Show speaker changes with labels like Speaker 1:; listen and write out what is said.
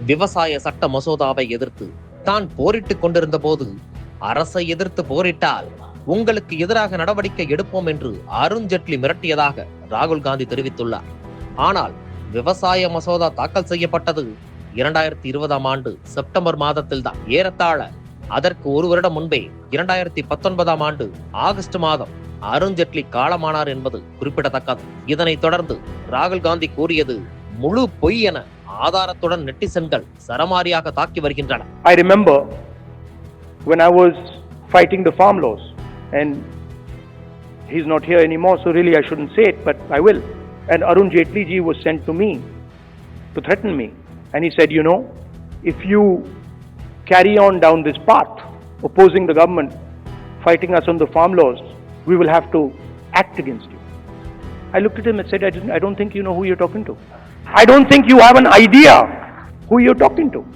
Speaker 1: விவசாய சட்ட மசோதாவை எதிர்த்து தான் போரிட்டுக் கொண்டிருந்த போது அரசை எதிர்த்து போரிட்டால் உங்களுக்கு எதிராக நடவடிக்கை எடுப்போம் என்று அருண்ஜேட்லி மிரட்டியதாக ராகுல் காந்தி தெரிவித்துள்ளார். ஆனால் விவசாய மசோதா தாக்கல் செய்யப்பட்டது 2020 ஆண்டு செப்டம்பர் மாதத்தில் தான். ஏறத்தாழ அதற்கு ஒரு வருடம் முன்பே 2019 ஆண்டு ஆகஸ்ட் மாதம் அருண்ஜேட்லி காலமானார் என்பது குறிப்பிடத்தக்கது. இதனைத் தொடர்ந்து ராகுல் காந்தி கூறியது முழு பொய் என ஆதாரத்துடன் நெட்டிசன்கள் சரமாரியாக தாக்கி வருகின்றனர்.
Speaker 2: I remember when I was fighting the farm laws, and he's not here anymore, so really I shouldn't say it, but I will. And Arun Jaitley ji was sent to me to threaten me, and he said, you know, if you carry on down this path, opposing the government, fighting us on the farm laws, we will have to act against you. I looked at him and said, I don't think you know who you're talking to. I don't think you have an idea who you're talking to.